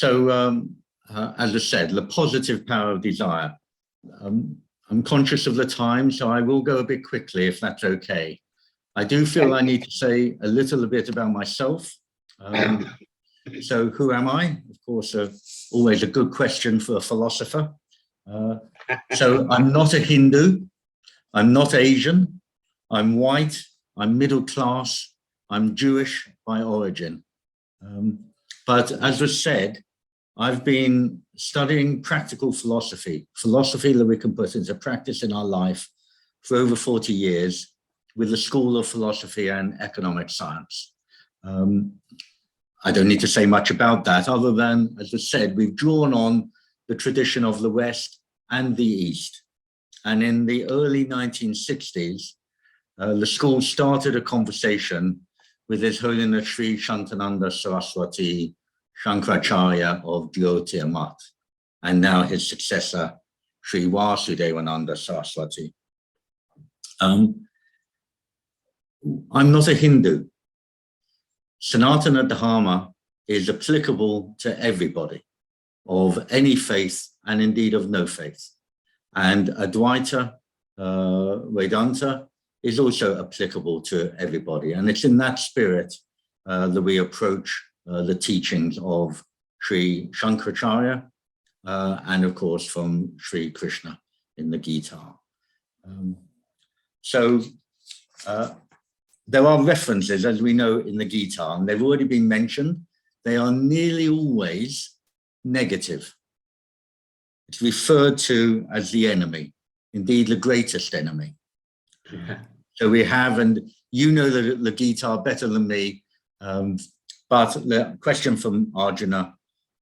As I said, the positive power of desire. I'm conscious of the time, so I will go a bit quickly if that's okay. I do feel I need to say a little bit about myself. So who am I? Of course, always a good question for a philosopher. So I'm not a Hindu, I'm not Asian, I'm white, I'm middle class, I'm Jewish by origin. But as was said, I've been studying practical philosophy that we can put into practice in our life for over 40 years with the School of Philosophy and Economic Science. I don't need to say much about that other than, as I said, we've drawn on the tradition of the West and the East. And in the early 1960s, the school started a conversation with His Holiness Sri Shantananda Saraswati Shankaracharya of Jyotir Math, and now his successor, Sri Vasudevananda Saraswati. I'm not a Hindu. Sanatana Dharma is applicable to everybody of any faith and indeed of no faith. And Advaita Vedanta is also applicable to everybody. And it's in that spirit that we approach the teachings of Sri Shankaracharya and of course from Sri Krishna in the Gita. There are references, as we know, in the Gita, and they've already been mentioned. They are nearly always negative. It's referred to as the enemy, indeed the greatest enemy. So we have, and you know the Gita better than me, but the question from Arjuna,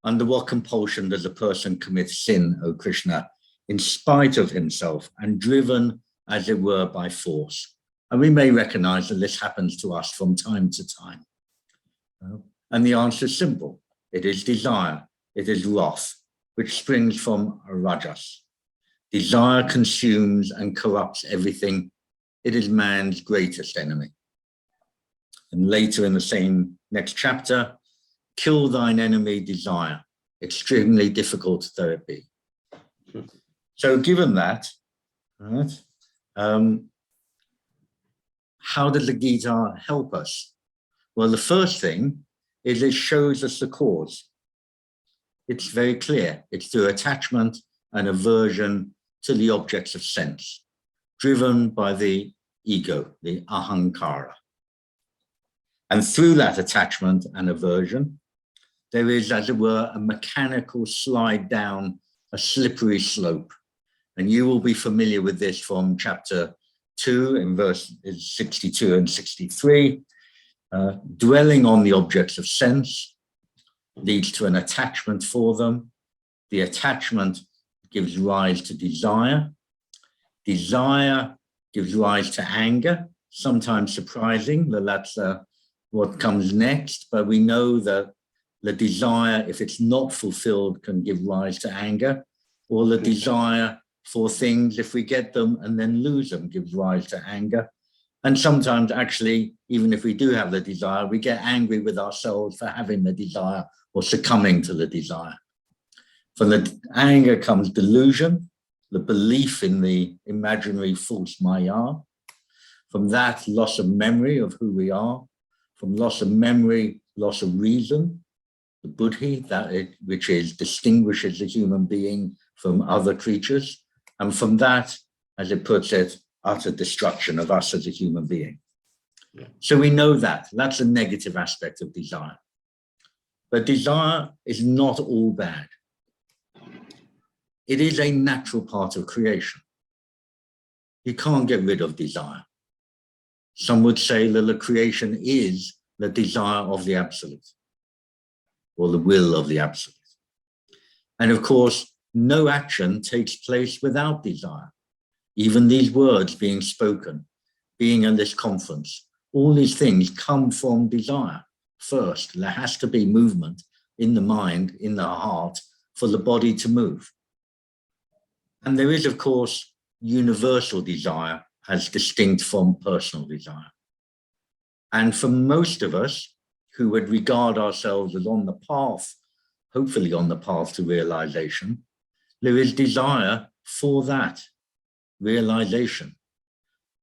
under what compulsion does a person commit sin, O Krishna, in spite of himself and driven, as it were, by force? And we may recognize that this happens to us from time to time. And the answer is simple. It is desire. It is wrath, which springs from rajas. Desire consumes and corrupts everything. It is man's greatest enemy. And later in the same next chapter, kill thine enemy desire. Extremely difficult though it be. So given that, right, how does the Gita help us? Well, the first thing is it shows us the cause. It's very clear. It's through attachment and aversion to the objects of sense, driven by the ego, the ahankara. And through that attachment and aversion, there is, as it were, a mechanical slide down a slippery slope. And you will be familiar with this from chapter 2 in verses 62 and 63. Dwelling on the objects of sense leads to an attachment for them. The attachment gives rise to desire. Desire gives rise to anger, sometimes surprising that that's what comes next, but we know that the desire, if it's not fulfilled, can give rise to anger, or the desire for things, if we get them and then lose them, gives rise to anger. And sometimes actually, even if we do have the desire, we get angry with ourselves for having the desire or succumbing to the desire. From the anger comes delusion, the belief in the imaginary false maya. From that, loss of memory of who we are. From loss of memory, loss of reason, the buddhi, which distinguishes the human being from other creatures. And from that, as it puts it, utter destruction of us as a human being. Yeah. So we know that. That's a negative aspect of desire. But desire is not all bad. It is a natural part of creation. You can't get rid of desire. Some would say that the creation is the desire of the absolute, or the will of the absolute. And of course, no action takes place without desire. Even these words being spoken, being in this conference, all these things come from desire. First, there has to be movement in the mind, in the heart, for the body to move. And there is, of course, universal desire as distinct from personal desire. And for most of us who would regard ourselves as on the path hopefully on the path to realization, there is desire for that realization.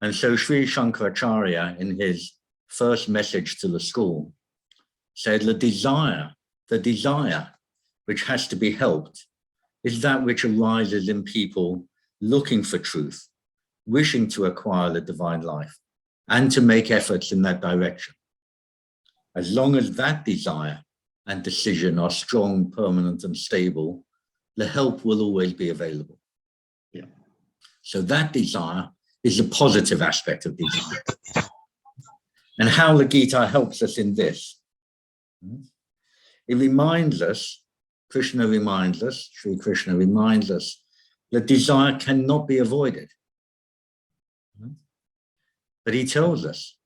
And so Sri Shankaracharya, in his first message to the school, said the desire which has to be helped is that which arises in people looking for truth, wishing to acquire the divine life, and to make efforts in that direction. As long as that desire and decision are strong, permanent, and stable, the help will always be available. Yeah. So that desire is a positive aspect of desire. And how the Gita helps us in this. It reminds us, Krishna reminds us, Sri Krishna reminds us that desire cannot be avoided. But he tells us,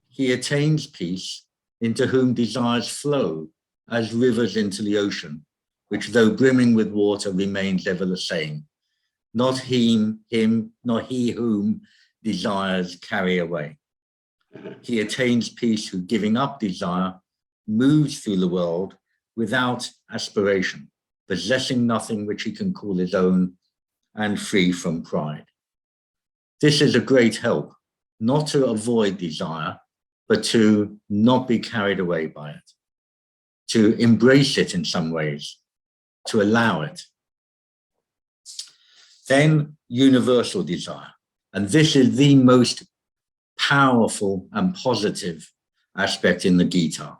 he attains peace into whom desires flow as rivers into the ocean, which though brimming with water remains ever the same. Not him, not he whom desires carry away. He attains peace who, giving up desire, moves through the world without aspiration, possessing nothing which he can call his own, and free from pride. This is a great help, not to avoid desire, but to not be carried away by it, to embrace it in some ways, to allow it. Then universal desire. And this is the most powerful and positive aspect in the Gita.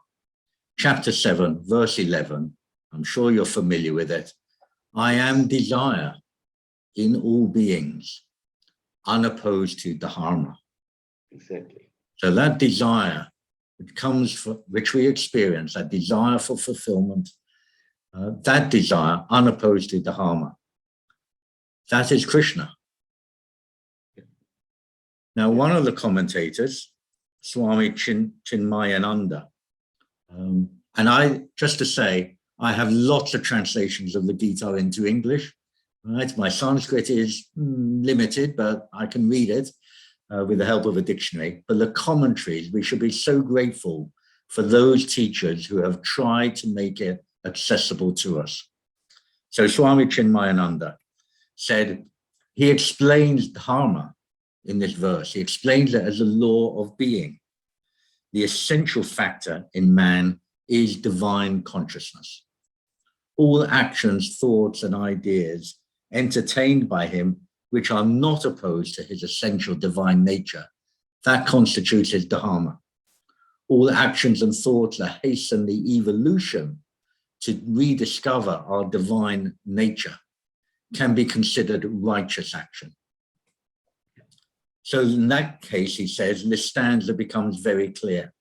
Chapter 7, verse 11, I'm sure you're familiar with it. I am desire in all beings, unopposed to dharma. Exactly. So that desire, which we experience, that desire for fulfillment, that desire unopposed to dharma, that is Krishna. Now, one of the commentators, Swami Chinmayananda, and just to say, I have lots of translations of the Gita into English. Right? My Sanskrit is limited, but I can read it with the help of a dictionary. But the commentaries, we should be so grateful for those teachers who have tried to make it accessible to us. So Swami Chinmayananda said, he explains dharma in this verse. He explains it as a law of being. The essential factor in man is divine consciousness. All actions, thoughts, and ideas entertained by him, which are not opposed to his essential divine nature, that constitutes his dharma. All actions and thoughts that hasten the evolution to rediscover our divine nature can be considered righteous action. So in that case, he says, this stanza becomes very clear.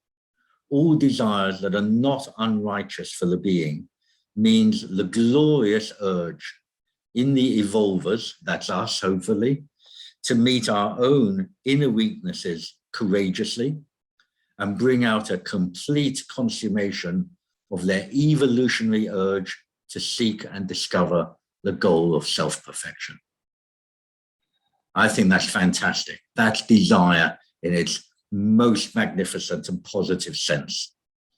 All desires that are not unrighteous for the being means the glorious urge in the evolvers, that's us, hopefully, to meet our own inner weaknesses courageously and bring out a complete consummation of their evolutionary urge to seek and discover the goal of self-perfection. I think that's fantastic. That's desire in its most magnificent and positive sense,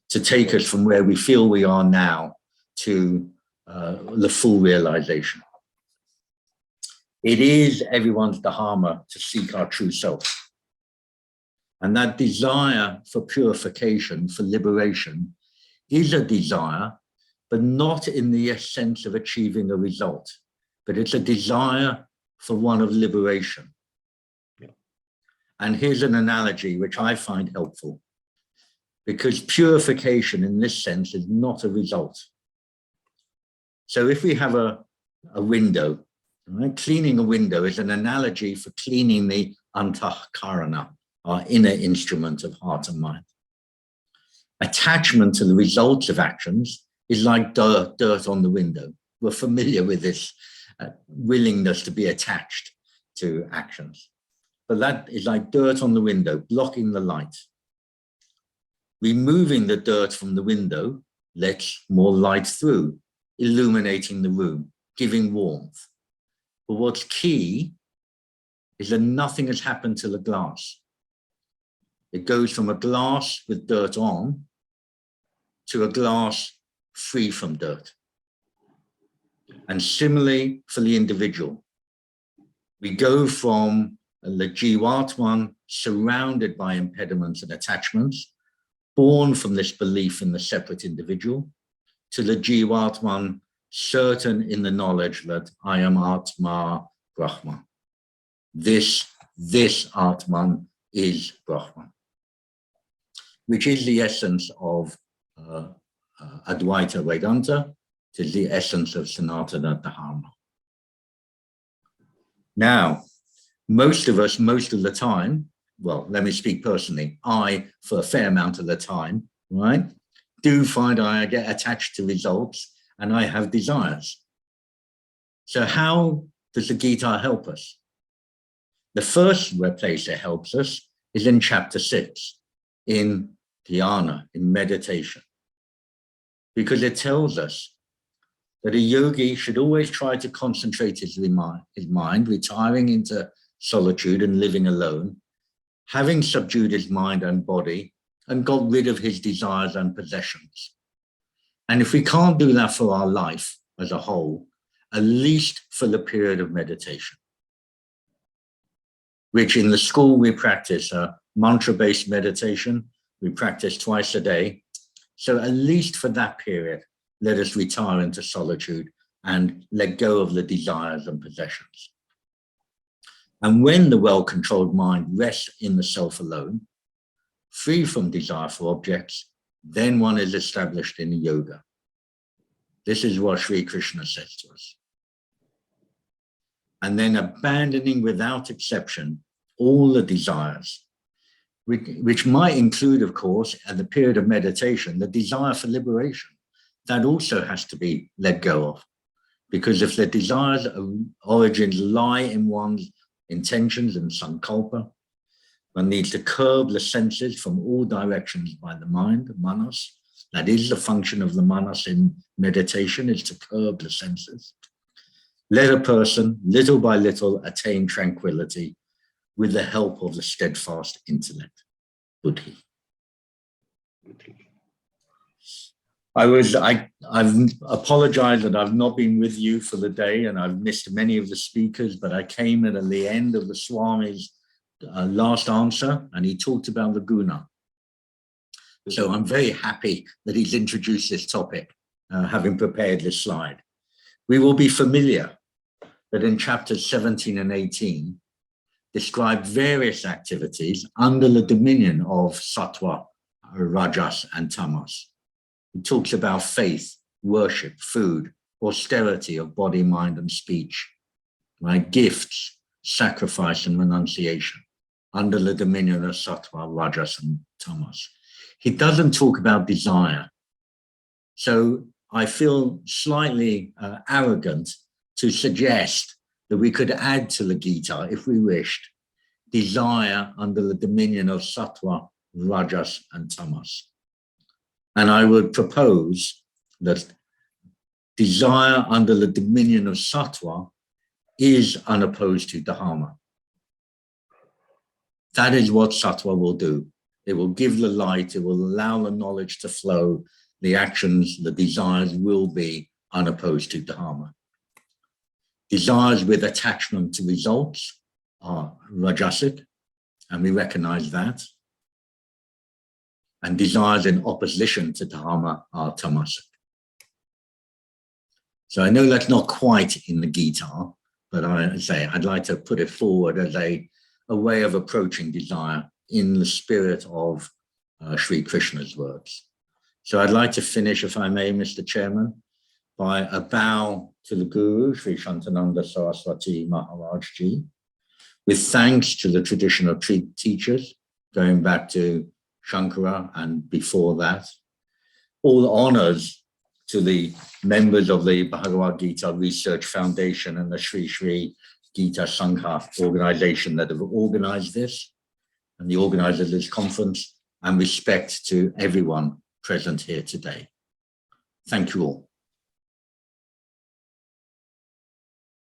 to take us from where we feel we are now to the full realization. It is everyone's dharma to seek our true self. And that desire for purification, for liberation, is a desire, but not in the sense of achieving a result, but it's a desire for one of liberation. Yeah. And here's an analogy which I find helpful, because purification in this sense is not a result. So if we have a window, right? Cleaning a window is an analogy for cleaning the antahkarana, our inner instrument of heart and mind. Attachment to the results of actions is like dirt on the window. We're familiar with this willingness to be attached to actions. But that is like dirt on the window, blocking the light. Removing the dirt from the window lets more light through, illuminating the room, giving warmth. But what's key is that nothing has happened to the glass. It goes from a glass with dirt on to a glass free from dirt. And similarly for the individual, we go from the Jivatman surrounded by impediments and attachments, born from this belief in the separate individual, to the Jivatman certain in the knowledge that I am Atma Brahman. This Atman is Brahman, which is the essence of Advaita Vedanta. It is the essence of Sanatana Dharma. Now, most of us, most of the time, well, let me speak personally, I, for a fair amount of the time, right, do find I get attached to results and I have desires. So how does the Gita help us? The first place it helps us is in chapter 6, in dhyana, in meditation, because it tells us that a yogi should always try to concentrate his mind, retiring into solitude and living alone, having subdued his mind and body and got rid of his desires and possessions. And if we can't do that for our life as a whole, at least for the period of meditation, which in the school we practice mantra-based meditation, we practice twice a day. So at least for that period, let us retire into solitude and let go of the desires and possessions. And when the well-controlled mind rests in the self alone, free from desire for objects, then one is established in yoga. This is what Sri Krishna says to us. And then abandoning without exception all the desires, which might include, of course, at the period of meditation, the desire for liberation. That also has to be let go of. Because if the desires of origins lie in one's intentions and sankalpa, one needs to curb the senses from all directions by the mind, manas. That is the function of the manas in meditation, is to curb the senses. Let a person, little by little, attain tranquility with the help of the steadfast intellect, buddhi. I've apologized that I've not been with you for the day and I've missed many of the speakers, but I came in at the end of the Swami's last answer and he talked about the guna. So I'm very happy that he's introduced this topic, having prepared this slide. We will be familiar that in chapters 17 and 18, describe various activities under the dominion of sattva, rajas, and tamas. It talks about faith, worship, food, austerity of body, mind, and speech, right? Gifts, sacrifice, and renunciation under the dominion of sattva, rajas, and tamas. He doesn't talk about desire. So I feel slightly arrogant to suggest that we could add to the Gita, if we wished, desire under the dominion of sattva, rajas, and tamas. And I would propose that desire under the dominion of sattva is unopposed to dharma. That is what sattva will do. It will give the light, it will allow the knowledge to flow, the actions, the desires will be unopposed to dharma. Desires with attachment to results are rajasic, and we recognize that. And desires in opposition to dharma are tamasic. So I know that's not quite in the Gita, but I'd like to put it forward as a way of approaching desire in the spirit of Sri Krishna's words. So I'd like to finish, if I may, Mr. Chairman, by a bow to the Guru, Sri Shantananda Saraswati Maharaj Ji, with thanks to the traditional teachers, going back to Shankara and before that. All honors to the members of the Bhagavad Gita Research Foundation and the Sree Sree Geetasangha organization that have organized this, and the organizers of this conference, and respect to everyone present here today. Thank you all.